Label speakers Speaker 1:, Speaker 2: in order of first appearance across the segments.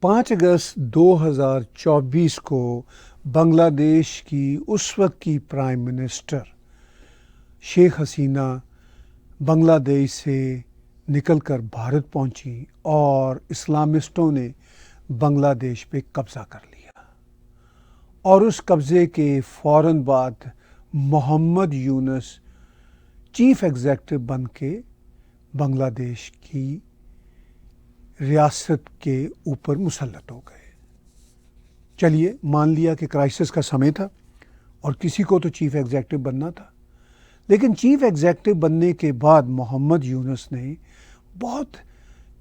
Speaker 1: 5 اگست 2024 کو بنگلہ دیش کی اس وقت کی پرائم منسٹر شیخ حسینہ بنگلہ دیش سے نکل کر بھارت پہنچی اور اسلامسٹوں نے بنگلہ دیش پہ قبضہ کر لیا، اور اس قبضے کے فوراً بعد محمد یونس چیف ایگزیکٹو بن کے بنگلہ دیش کی ریاست کے اوپر مسلط ہو گئے۔ چلیے مان لیا کہ کرائسس کا سمے تھا اور کسی کو تو چیف ایگزیکٹو بننا تھا، لیکن چیف ایگزیکٹو بننے کے بعد محمد یونس نے بہت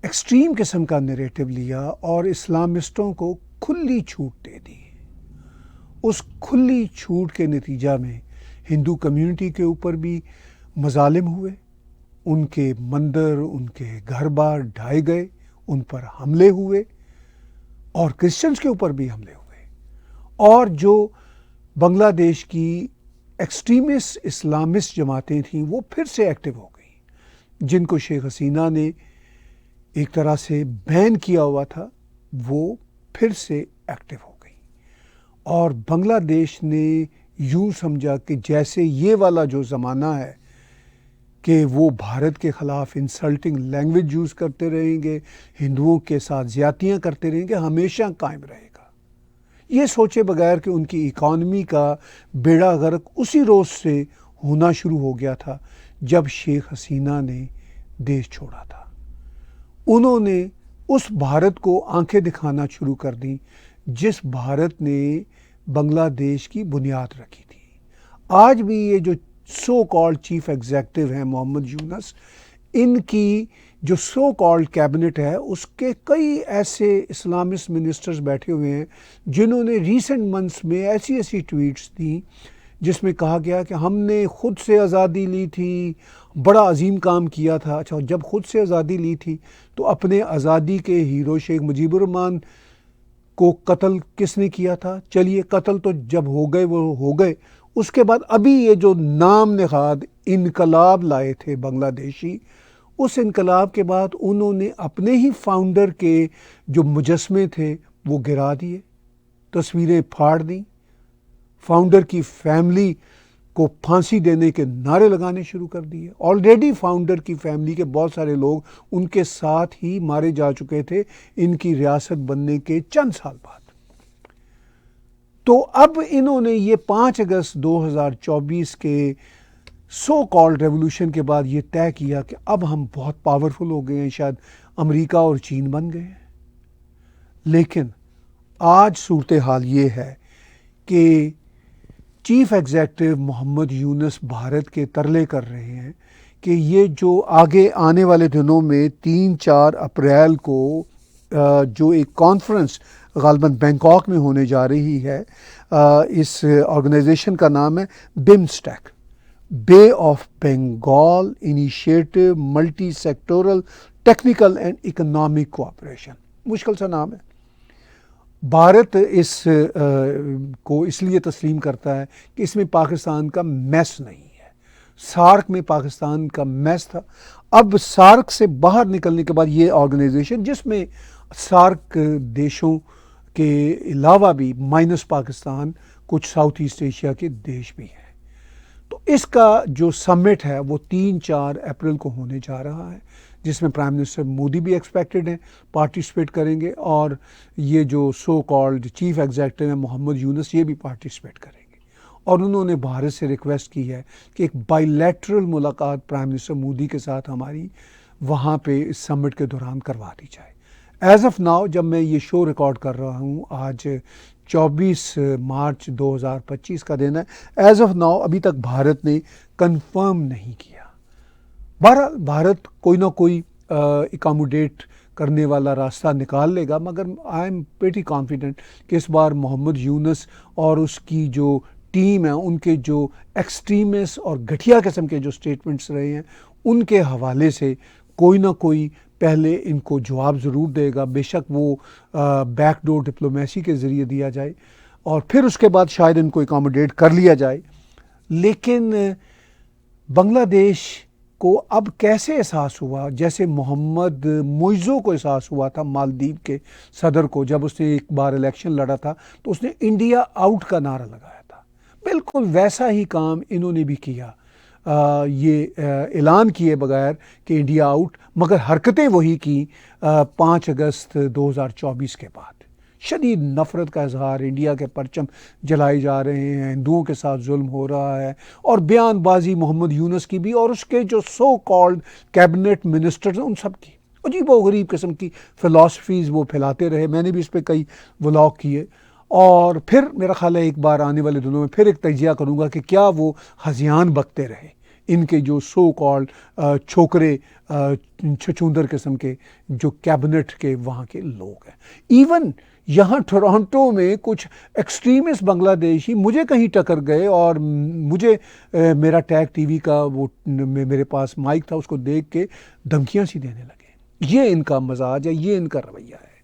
Speaker 1: ایکسٹریم قسم کا نیریٹو لیا اور اسلامسٹوں کو کھلی چھوٹ دے دی۔ اس کھلی چھوٹ کے نتیجہ میں ہندو کمیونٹی کے اوپر بھی مظالم ہوئے، ان کے مندر، ان کے گھر بار ڈھائے گئے، ان پر حملے ہوئے، اور کرسچنز کے اوپر بھی حملے ہوئے، اور جو بنگلہ دیش کی ایکسٹریمسٹ اسلامسٹ جماعتیں تھیں وہ پھر سے ایکٹیو ہو گئیں، جن کو شیخ حسینہ نے ایک طرح سے بین کیا ہوا تھا، وہ پھر سے ایکٹیو ہو گئیں، اور بنگلہ دیش نے یوں سمجھا کہ جیسے یہ والا جو زمانہ ہے کہ وہ بھارت کے خلاف انسلٹنگ لینگویج یوز کرتے رہیں گے، ہندوؤں کے ساتھ زیادتیاں کرتے رہیں گے، ہمیشہ قائم رہے گا۔ یہ سوچے بغیر کہ ان کی اکانومی کا بیڑا غرق اسی روز سے ہونا شروع ہو گیا تھا جب شیخ حسینہ نے دیش چھوڑا تھا۔ انہوں نے اس بھارت کو آنکھیں دکھانا شروع کر دیں جس بھارت نے بنگلہ دیش کی بنیاد رکھی تھی۔ آج بھی یہ جو سو کالڈ چیف ایگزیکٹو ہیں محمد یونس، ان کی جو سو کالڈ کیبنٹ ہے اس کے کئی ایسے اسلامسٹ منسٹرز بیٹھے ہوئے ہیں جنہوں نے ریسنٹ منتھس میں ایسی ٹویٹس دیں جس میں کہا گیا کہ ہم نے خود سے آزادی لی تھی، بڑا عظیم کام کیا تھا۔ اچھا، جب خود سے آزادی لی تھی تو اپنے آزادی کے ہیرو شیخ مجیب الرحمان کو قتل کس نے کیا تھا؟ چلیے قتل تو جب ہو گئے وہ ہو گئے، اس کے بعد ابھی یہ جو نام نہاد انقلاب لائے تھے بنگلہ دیشی، اس انقلاب کے بعد انہوں نے اپنے ہی فاؤنڈر کے جو مجسمے تھے وہ گرا دیے، تصویریں پھاڑ دیں، فاؤنڈر کی فیملی کو پھانسی دینے کے نعرے لگانے شروع کر دیے۔ آلریڈی فاؤنڈر کی فیملی کے بہت سارے لوگ ان کے ساتھ ہی مارے جا چکے تھے ان کی ریاست بننے کے چند سال بعد۔ تو اب انہوں نے یہ 5 اگست 2024 کے سو کالڈ ریولوشن کے بعد یہ طے کیا کہ اب ہم بہت پاورفل ہو گئے ہیں، شاید امریکہ اور چین بن گئے ہیں۔ لیکن آج صورتحال یہ ہے کہ چیف ایگزیکٹو محمد یونس بھارت کے ترلے کر رہے ہیں کہ یہ جو آگے آنے والے دنوں میں 3-4 اپریل کو جو ایک کانفرنس غالباً بینکاک میں ہونے جا رہی ہے، اس آرگنائزیشن کا نام ہے بمسٹیک، بے of Bengal initiative multi sectoral technical and economic cooperation. مشکل سا نام ہے۔ بھارت اس کو اس لیے تسلیم کرتا ہے کہ اس میں پاکستان کا میس نہیں ہے۔ سارک میں پاکستان کا میس تھا، اب سارک سے باہر نکلنے کے بعد یہ آرگنائزیشن، جس میں سارک دیشوں کے علاوہ بھی مائنس پاکستان کچھ ساؤتھ ایسٹ ایشیا کے دیش بھی ہیں، تو اس کا جو سمٹ ہے وہ 3-4 اپریل کو ہونے جا رہا ہے، جس میں پرائم منسٹر مودی بھی ایکسپیکٹڈ ہیں، پارٹیسپیٹ کریں گے، اور یہ جو سو کالڈ چیف ایگزیکٹو ہیں محمد یونس، یہ بھی پارٹیسپیٹ کریں گے، اور انہوں نے بھارت سے ریکویسٹ کی ہے کہ ایک بائی لیٹرل ملاقات پرائم منسٹر مودی کے ساتھ ہماری وہاں پہ اس سمٹ کے دوران کروا دی جائے۔ ایز آف ناؤ جب میں یہ شو ریکارڈ کر رہا ہوں، آج 24 مارچ 2025 کا دن ہے، ایز آف ناؤ ابھی تک بھارت نے کنفرم نہیں کیا۔ بہرحال بھارت کوئی نہ کوئی اکاموڈیٹ کرنے والا راستہ نکال لے گا، مگر آئی ایم پریٹی کانفیڈنٹ کہ اس بار محمد یونس اور اس کی جو ٹیم ہے، ان کے جو ایکسٹریمسٹ اور گھٹیا قسم کے جو سٹیٹمنٹس رہے ہیں، ان کے حوالے سے کوئی نہ کوئی پہلے ان کو جواب ضرور دے گا، بے شک وہ بیک ڈور ڈپلومیسی کے ذریعے دیا جائے، اور پھر اس کے بعد شاید ان کو اکاموڈیٹ کر لیا جائے۔ لیکن بنگلہ دیش کو اب کیسے احساس ہوا، جیسے محمد معیزو کو احساس ہوا تھا مالدیو کے صدر کو جب اس نے ایک بار الیکشن لڑا تھا تو اس نے انڈیا آؤٹ کا نعرہ لگایا تھا، بالکل ویسا ہی کام انہوں نے بھی کیا، یہ اعلان کیے بغیر کہ انڈیا آؤٹ، مگر حرکتیں وہی کی 5 اگست 2024 کے بعد۔ شدید نفرت کا اظہار، انڈیا کے پرچم جلائے جا رہے ہیں، ہندوؤں کے ساتھ ظلم ہو رہا ہے، اور بیان بازی محمد یونس کی بھی اور اس کے جو سو کالڈ کیبنٹ منسٹرز ہیں ان سب کی عجیب و غریب قسم کی فلاسفیز وہ پھیلاتے رہے۔ میں نے بھی اس پہ کئی ولاگ کیے، اور پھر میرا خیال ہے ایک بار آنے والے دنوں میں پھر ایک تجزیہ کروں گا کہ کیا وہ ہذیان بکتے رہے ان کے جو سو کالڈ چھوکرے چھچوندر قسم کے جو کیبنٹ کے وہاں کے لوگ ہیں۔ ایون یہاں ٹورانٹو میں کچھ ایکسٹریمسٹ بنگلہ دیشی مجھے کہیں ٹکر گئے اور مجھے میرا ٹیگ ٹی وی کا وہ میرے پاس مائک تھا، اس کو دیکھ کے دھمکیاں سی دینے لگے۔ یہ ان کا مزاج ہے، یہ ان کا رویہ ہے۔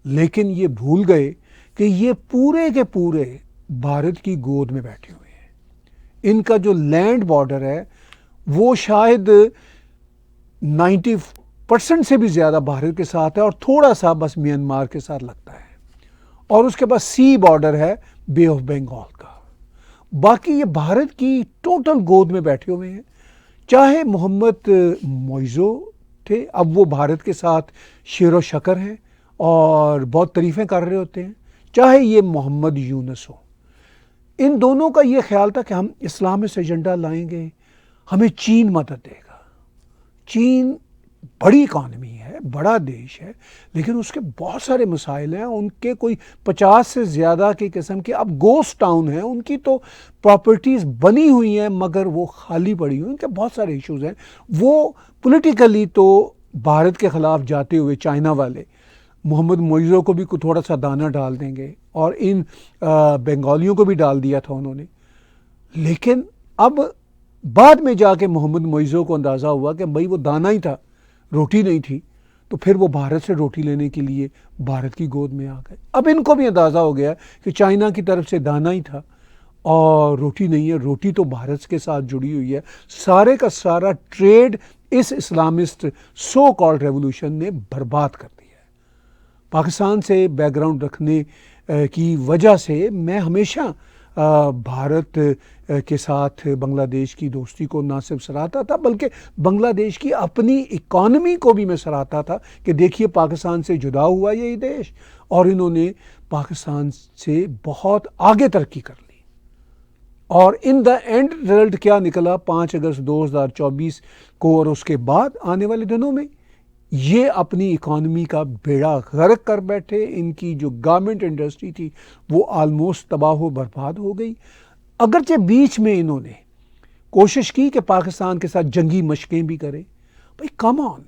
Speaker 1: لیکن یہ بھول گئے کہ یہ پورے کے پورے بھارت کی گود میں بیٹھے ہوئے ہیں۔ ان کا جو لینڈ بارڈر ہے وہ شاید 90% سے بھی زیادہ بھارت کے ساتھ ہے، اور تھوڑا سا بس میانمار کے ساتھ لگتا ہے، اور اس کے بعد سی بارڈر ہے بے آف بنگال کا۔ باقی یہ بھارت کی ٹوٹل گود میں بیٹھے ہوئے ہیں۔ چاہے محمد معیزو تھے، اب وہ بھارت کے ساتھ شیر و شکر ہیں اور بہت تعریفیں کر رہے ہوتے ہیں، چاہے یہ محمد یونس ہو۔ ان دونوں کا یہ خیال تھا کہ ہم اسلامسٹ ایجنڈا لائیں گے، ہمیں چین مدد دے گا۔ چین بڑی اکانومی ہے، بڑا دیش ہے، لیکن اس کے بہت سارے مسائل ہیں، ان کے کوئی 50 سے زیادہ کی قسم کے اب گوسٹ ٹاؤن ہیں، ان کی تو پراپرٹیز بنی ہوئی ہیں مگر وہ خالی پڑی ہوئی، ان کے بہت سارے ایشوز ہیں۔ وہ پولیٹیکلی تو بھارت کے خلاف جاتے ہوئے چائنا والے محمد معیزو کو بھی تھوڑا سا دانہ ڈال دیں گے، اور ان بنگالیوں کو بھی ڈال دیا تھا انہوں نے، لیکن اب بعد میں جا کے محمد معیزو کو اندازہ ہوا کہ بھائی وہ دانہ ہی تھا، روٹی نہیں تھی، تو پھر وہ بھارت سے روٹی لینے کے لیے بھارت کی گود میں آ گئے۔ اب ان کو بھی اندازہ ہو گیا کہ چائنا کی طرف سے دانہ ہی تھا اور روٹی نہیں ہے، روٹی تو بھارت کے ساتھ جڑی ہوئی ہے۔ سارے کا سارا ٹریڈ اس اسلامسٹ سو کالڈ ریولوشن نے برباد کر دیا ہے۔ پاکستان سے بیک گراؤنڈ رکھنے کی وجہ سے میں ہمیشہ بھارت کے ساتھ بنگلہ دیش کی دوستی کو نہ صرف سراہتا تھا بلکہ بنگلہ دیش کی اپنی اکانومی کو بھی میں سراہتا تھا کہ دیکھیے پاکستان سے جدا ہوا یہی دیش، اور انہوں نے پاکستان سے بہت آگے ترقی کر لی، اور ان دا اینڈ رزلٹ کیا نکلا 5 اگست 2024 کو، اور اس کے بعد آنے والے دنوں میں یہ اپنی اکانومی کا بیڑا غرق کر بیٹھے۔ ان کی جو گارمنٹ انڈسٹری تھی وہ آلموسٹ تباہ و برباد ہو گئی، اگرچہ بیچ میں انہوں نے کوشش کی کہ پاکستان کے ساتھ جنگی مشقیں بھی کریں۔ بھائی کم آن،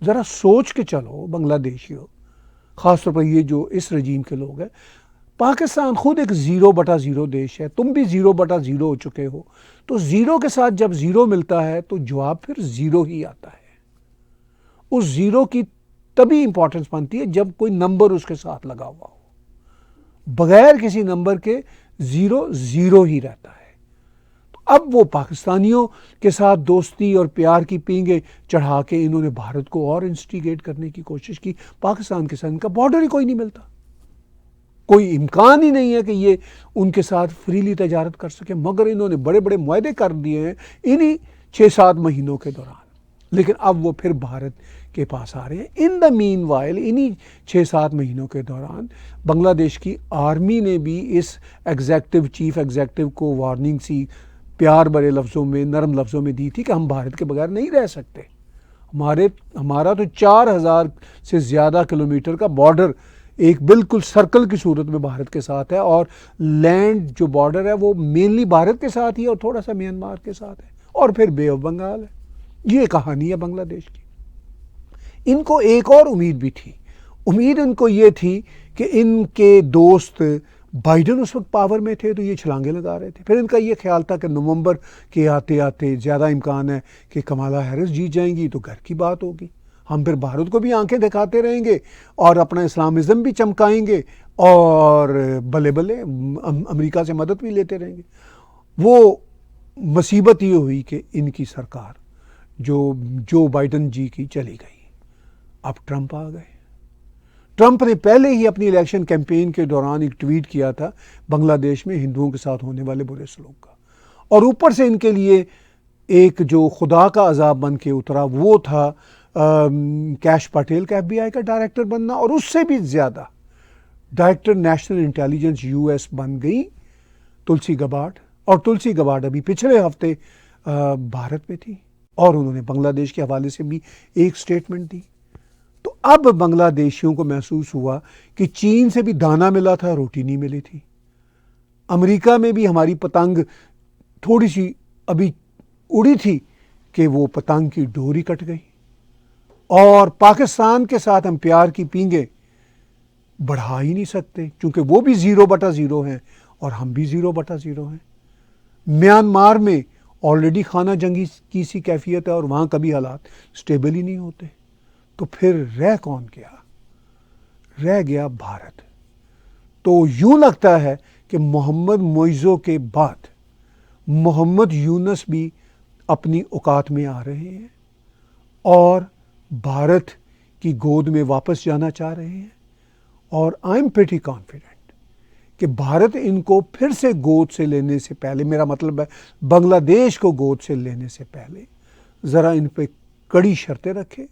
Speaker 1: ذرا سوچ کے چلو بنگلہ دیشیوں، خاص طور پر یہ جو اس رجیم کے لوگ ہیں۔ پاکستان خود ایک 0/0 دیش ہے، تم بھی 0/0 ہو چکے ہو، تو 0 کے ساتھ جب 0 ملتا ہے تو جواب پھر 0 ہی آتا ہے۔ اس 0 کی تبھی امپورٹنس بنتی ہے جب کوئی نمبر اس کے ساتھ لگا ہوا ہو، بغیر کسی نمبر کے 0 ہی رہتا ہے۔ تو اب وہ پاکستانیوں کے ساتھ دوستی اور پیار کی پینگیں چڑھا کے انہوں نے بھارت کو اور انسٹیگیٹ کرنے کی کوشش کی۔ پاکستان کے ساتھ ان کا بارڈر ہی کوئی نہیں ملتا، کوئی امکان ہی نہیں ہے کہ یہ ان کے ساتھ فریلی تجارت کر سکے، مگر انہوں نے بڑے بڑے معاہدے کر دیے ہیں انہی 6-7 مہینوں کے دوران۔ لیکن اب وہ پھر بھارت کے پاس آ رہے ہیں۔ ان دا مین وائل انہی 6-7 مہینوں کے دوران بنگلہ دیش کی آرمی نے بھی اس چیف ایگزیکٹو کو وارننگ سی پیار بھرے لفظوں میں، نرم لفظوں میں دی تھی کہ ہم بھارت کے بغیر نہیں رہ سکتے۔ ہمارا تو 4000 سے زیادہ کلومیٹر کا بارڈر ایک بالکل سرکل کی صورت میں بھارت کے ساتھ ہے، اور لینڈ جو بارڈر ہے وہ مینلی بھارت کے ساتھ ہی اور تھوڑا سا میانمار کے ساتھ ہے، اور پھر بے آف بنگال ہے۔ یہ کہانی ہے بنگلہ دیش کی۔ ان کو ایک اور امید بھی تھی، امید ان کو یہ تھی کہ ان کے دوست بائیڈن اس وقت پاور میں تھے تو یہ چھلانگیں لگا رہے تھے۔ پھر ان کا یہ خیال تھا کہ نومبر کے آتے آتے زیادہ امکان ہے کہ کمالا ہیرس جیت جائیں گی تو گھر کی بات ہوگی، ہم پھر بھارت کو بھی آنکھیں دکھاتے رہیں گے اور اپنا اسلامزم بھی چمکائیں گے، اور بلے بلے امریکہ سے مدد بھی لیتے رہیں گے۔ وہ مصیبت یہ ہوئی کہ ان کی سرکار جو بائیڈن جی کی چلی گئی. اب ٹرمپ آ گئے. ٹرمپ نے پہلے ہی اپنی الیکشن کیمپین کے دوران ایک ٹویٹ کیا تھا بنگلہ دیش میں ہندوؤں کے ساتھ ہونے والے برے سلوک کا، اور اوپر سے ان کے لیے ایک جو خدا کا عذاب بن کے اترا وہ تھا کیش پٹیل کا FBI کا ڈائریکٹر بننا، اور اس سے بھی زیادہ ڈائریکٹر نیشنل انٹیلیجنس US بن گئی تلسی گبارڈ. اور تلسی گبارڈ ابھی پچھلے ہفتے بھارت میں تھی اور انہوں نے بنگلہ دیش کے حوالے سے بھی ایک سٹیٹمنٹ دی. تو اب بنگلہ دیشیوں کو محسوس ہوا کہ چین سے بھی دانا ملا تھا، روٹی نہیں ملی تھی. امریکہ میں بھی ہماری پتنگ تھوڑی سی ابھی اڑی تھی کہ وہ پتنگ کی ڈوری کٹ گئی. اور پاکستان کے ساتھ ہم پیار کی پینگیں بڑھا ہی نہیں سکتے کیونکہ وہ بھی 0/0 ہیں اور ہم بھی 0/0 ہیں. میانمار میں آلریڈی خانہ جنگی کی سی کیفیت ہے اور وہاں کبھی حالات سٹیبل ہی نہیں ہوتے. تو پھر رہ کون گیا؟ رہ گیا بھارت. تو یوں لگتا ہے کہ محمد معیزوں کے بعد محمد یونس بھی اپنی اوقات میں آ رہے ہیں اور بھارت کی گود میں واپس جانا چاہ رہے ہیں. اور آئی ایم پریٹی کانفیڈنٹ کہ بھارت ان کو پھر سے گود سے لینے سے پہلے، میرا مطلب ہے بنگلہ دیش کو گود سے لینے سے پہلے، ذرا ان پہ کڑی شرطیں رکھے،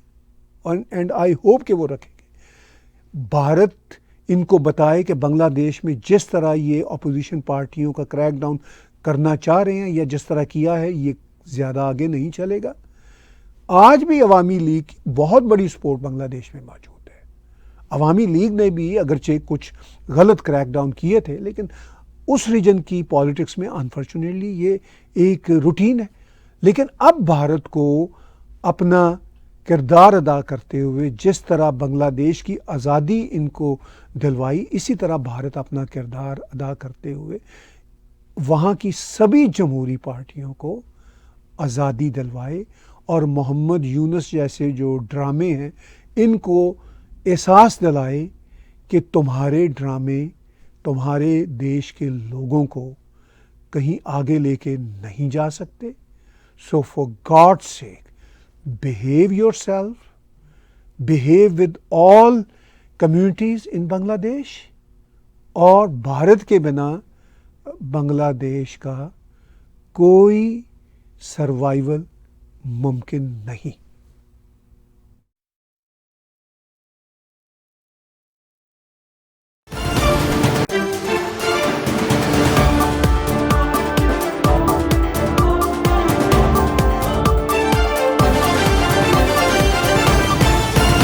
Speaker 1: اینڈ آئی ہوپ کہ وہ رکھیں گے. بھارت ان کو بتائے کہ بنگلہ دیش میں جس طرح یہ اپوزیشن پارٹیوں کا کریک ڈاؤن کرنا چاہ رہے ہیں یا جس طرح کیا ہے یہ زیادہ آگے نہیں چلے گا. آج بھی عوامی لیگ بہت بڑی سپورٹ بنگلہ دیش میں موجود ہے. عوامی لیگ نے بھی اگرچہ کچھ غلط کریک ڈاؤن کیے تھے لیکن اس ریجن کی پالیٹکس میں انفارچونیٹلی یہ ایک روٹین ہے. لیکن اب بھارت کو اپنا کردار ادا کرتے ہوئے جس طرح بنگلہ دیش کی آزادی ان کو دلوائی، اسی طرح بھارت اپنا کردار ادا کرتے ہوئے وہاں کی سبھی جمہوری پارٹیوں کو آزادی دلوائے اور محمد یونس جیسے جو ڈرامے ہیں ان کو احساس دلائے کہ تمہارے ڈرامے تمہارے دیش کے لوگوں کو کہیں آگے لے کے نہیں جا سکتے. So for God's sake behave yourself, behave with all communities in Bangladesh. اور بھارت کے بنا بنگلہ دیش کا کوئی سروائیول ممکن نہیں.